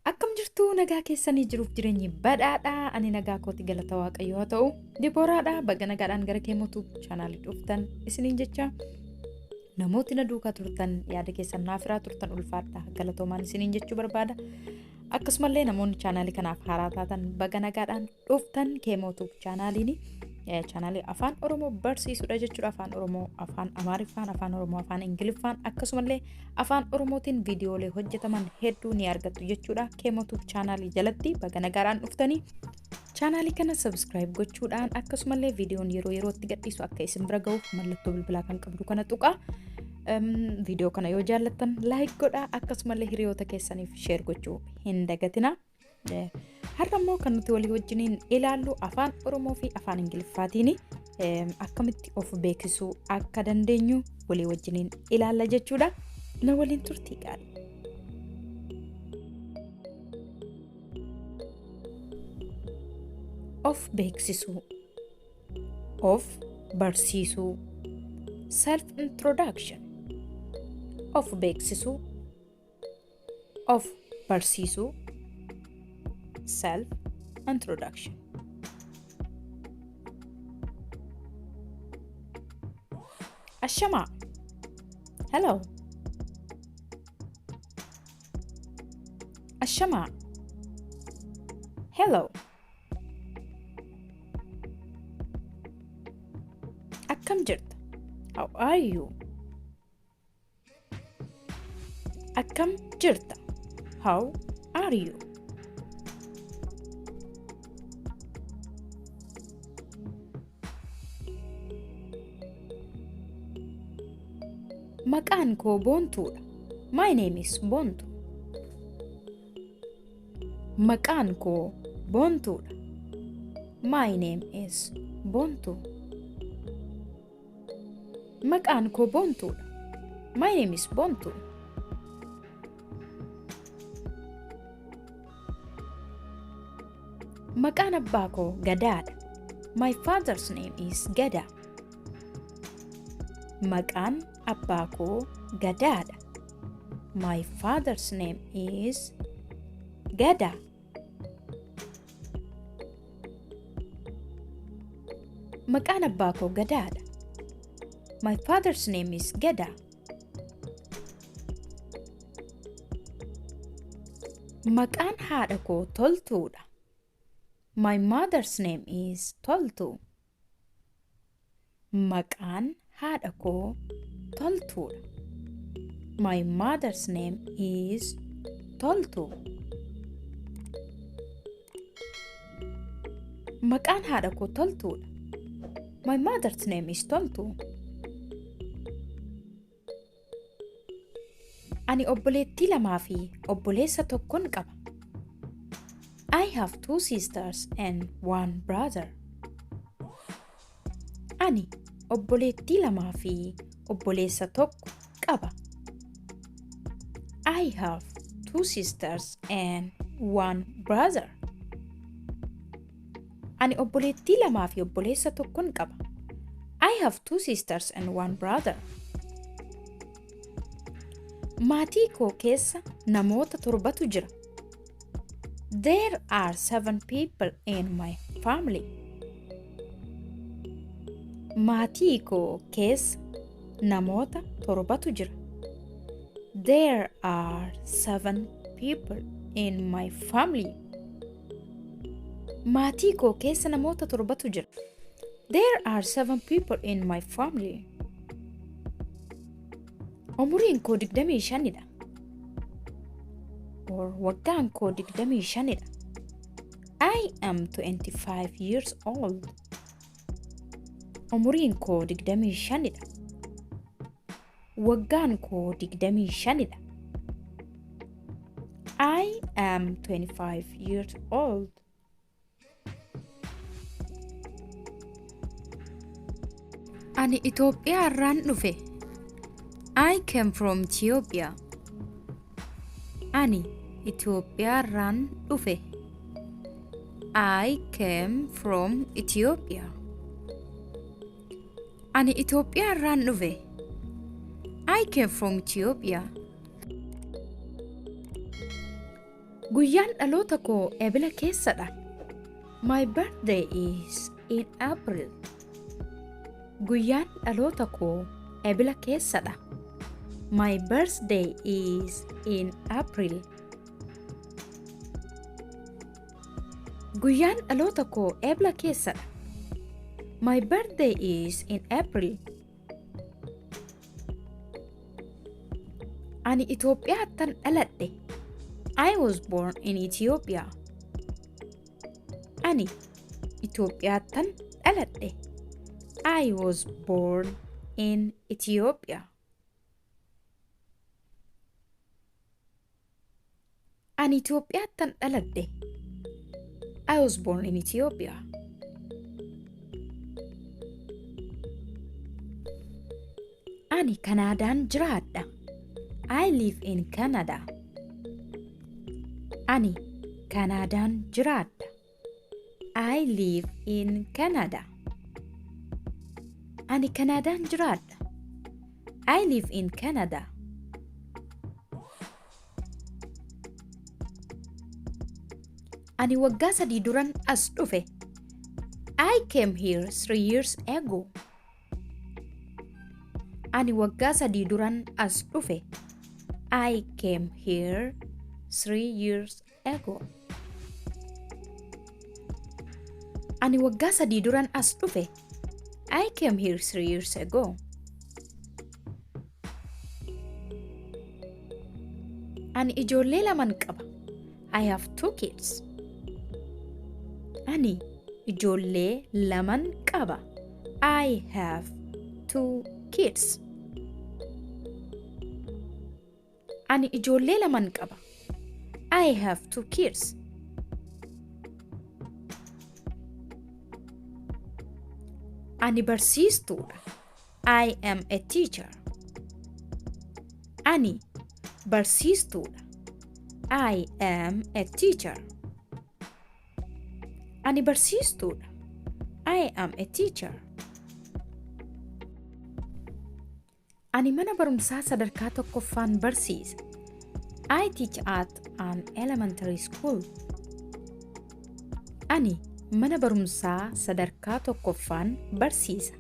Akkam jirtu nagaa keessanii jiruuf jireenyi badhaadhaa ani nagaa kooti galata waaqayyoo haa ta'u Dibooraadhaa baga nagaadhaan gara Kemo Tube chaanaalii dhuftan isiniin jecha namooti na duukaa turtan yaada keessan naaf irraa turtan ulfaadhaa galatoomaan isiniin jechuu barbaada akkasumallee namoonni chaanaalii kanaaf haaraa taatan baga nagaadhaan dhuftan Kemo Tube chaanaaliini chaanaalii Afan Oromo barsiisudha jechuudha Afan Oromo Afan Amharic Afan Oromo Afan Ingiliffaan akkasumallee Afan Oromootiin viidiyoolee hojjetaman hedduu ni argattu jechuudha Kemo Tube chaanaalii jalatti baga nagaadhaan dhuftanii chaanaalii kana subscribe gochuudhaan akkasumallee viidiyoon yeroo yerootti gadhiisu akka isin bira ga'uuf mallattoo bilbilaa kan qabdu kana tuqaa viidiyoo kana yoo jaallattan like godhaa akkasumallee hiriyoota keessaniif share gochuu hin dagatinaa har'ammoo kan nuti walii wajjiniin ilaallu Afaan Oromoo fi Afaan Ingiliffaatiin akkamitti of beeksisuu akka dandeenyu walii wajjiniin ilaalla jechuudha. Na waliin turtii gaarii. Of beeksisuu, of barsiisuu, self introduction. Of beeksisuu, of barsiisuu, self introduction. Ashama. Hello. Ashama. Hello. Akkam jirta? How are you? Akkam jirta? How are you? Maqaan koo Boontuudha. My name is Boontu. Maqaan koo Boontuudha. My name is Boontu. Maqaan koo Boontuudha. My name is Boontu. Maqaan abbaa koo Gadaadha. My father's name is Gada. Maqaan abbaa koo Gadaadha. My father's name is Gada. Maqaan abbaa koo Gadaadha. My father's name is Gada. Maqaan haadha koo Toltuudha. My mother's name is Toltu. Maqaan haadha koo Toltuudha. My mother's name is Toltu. Maqaan haadha koo Toltuudha. My mother's name is Toltu. Ani obboleettii lamaa fi obboleessa tokkon qaba. I have 2 sisters and 1 brother. Ani obboleettii lamaa fi obboleessa tokko qaba. I have 2 sisters and 1 brother. Ani obboleettii lamaa fi obboleessa tokkon qaba. I have 2 sisters and 1 brother. Maatii koo keessa namoota 7tu jira. There are 7 people in my family. Maatii koo keessa namoota 7tu jira. There are 7 people in my family. Maatii koo keessa namoota 7tu jira. There are 7 people in my family. Umuriin koo 25dha. Waggaan koo 25dha. I am 25 years old. Umuriin koo 25dha. Waggaan koo 25dha. I am 25 years old. Ani Itoophiyaa irraan dhufe. I came from Ethiopia. Ani Itoophiyaa irraan dhufe. I came from Ethiopia. Ani Itoophiyaa irraan dhufe. I came from Ethiopia. Guyyaan dhaloota koo eebila keessadha. My birthday is in April. Guyyaan dhaloota koo eebila keessadha. My birthday is in April. Guyyaan dhaloota koo eebila keessadha. My birthday is in April. Ani Itoophiyaattan dhaladhe. I was born in Ethiopia. Ani Itoophiyaattan dhaladhe. I was born in Ethiopia. Ani Itoophiyaattan dhaladhe. I was born in Ethiopia. Ani Kanaadaan jiraadha. I live in Canada. Ani Kanaadaan jiraadha. I live in Canada. Ani Kanaadaan jiraadha. I live in Canada. Ani waggaa 3 duran as dhufe. I came here 3 years ago. Ani waggaa 3 duran as dhufe. I came here 3 years ago. Ani waggaa 3 duran as dhufe. I came here 3 years ago. Ani ijoollee 2 qaba. I have 2 kids. Ani ijoollee 2 qaba. I have 2 kids. Ani ijoollee 2 qaba. I have 2 kids. Ani barsiistuudha. I am a teacher. Ani barsiistuudha. I am a teacher. Ani barsiistuudha. I am a teacher. Ani mana barumsaa sadarkaa tokkoffaan barsiisa. I teach at an elementary school. Ani mana barumsaa sadarkaa tokkoffaan barsiisa.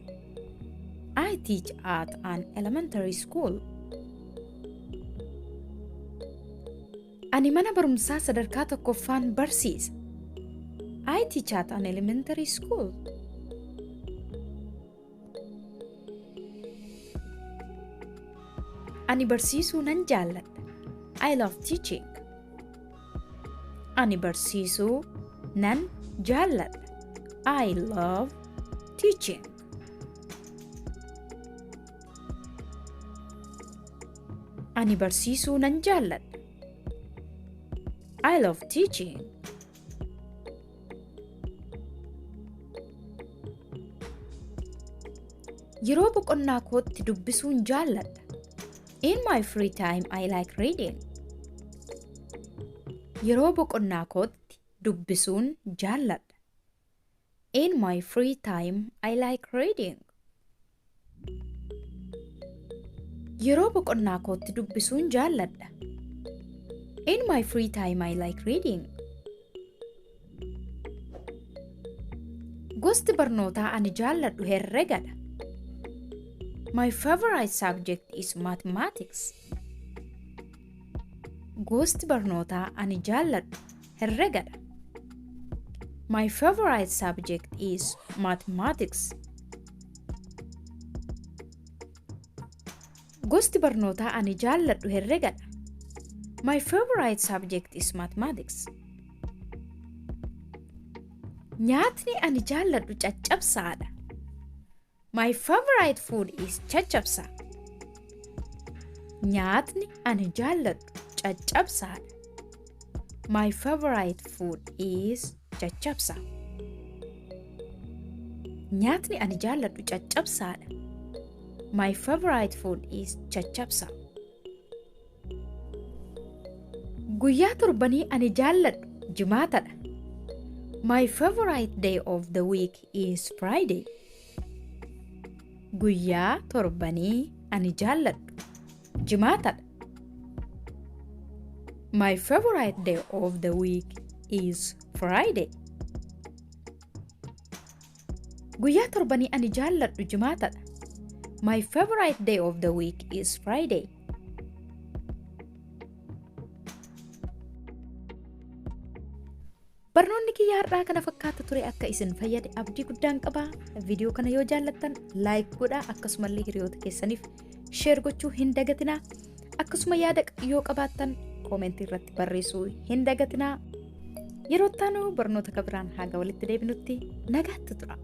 I teach at an elementary school. Ani mana barumsaa sadarkaa tokkoffaan barsiisa. I teach at an elementary school. Ani barsiisuu nan jaalladha. I love teaching. Ani barsiisuu nan jaalladha. I love teaching. Ani barsiisuu nan jaalladha. I love teaching. Yeroo boqonnaa kootti dubbisuun jaalladha. In my free time, I like reading. Yeroo boqonnaa kootti dubbisuun jaalladha. In my free time, I like reading. Yeroo boqonnaa kootti dubbisuun jaalladha. In my free time, I like reading. Gosti barnootaa ani jaalladhu herregadha. My favorite subject is mathematics. Gosti barnootaa ani jaalladhu herregadha. My favorite subject is mathematics. Gosti barnootaa ani jaalladhu herregadha. My favorite subject is mathematics. Nyaatni ani jaalladhu caccabsaadha. My favorite food is caccabsa. Nyaatni ani jaalladhu caccabsaadha. My favorite food is caccabsa. Nyaatni ani jaalladhu caccabsaadha. My favorite food is caccabsa. Guyyaa torbanii ani jaalladhu jimaatadha. My favorite day of the week is Friday. Guyyaa torbanii ani jaalladhu jimaatadha. My favorite day of the week is Friday. Guyyaa torbanii ani jaalladhu jimaatadha. My favorite day of the week is Friday. Barnoonni kiyyaa har'aa kana fakkaata ture akka isin fayyade abdii guddaan qaba. Viidiyoo kana yoo jaallattan like godhaa akkasumallee hiriyoota keessaniif share gochuu hin dagatinaa. Akkasuma yaada yoo qabaattan koomentii irratti barreessuu hin dagatinaa. Yeroo itti aanu barnoota kabiraan haga walitti deebinutti nagaatti tura.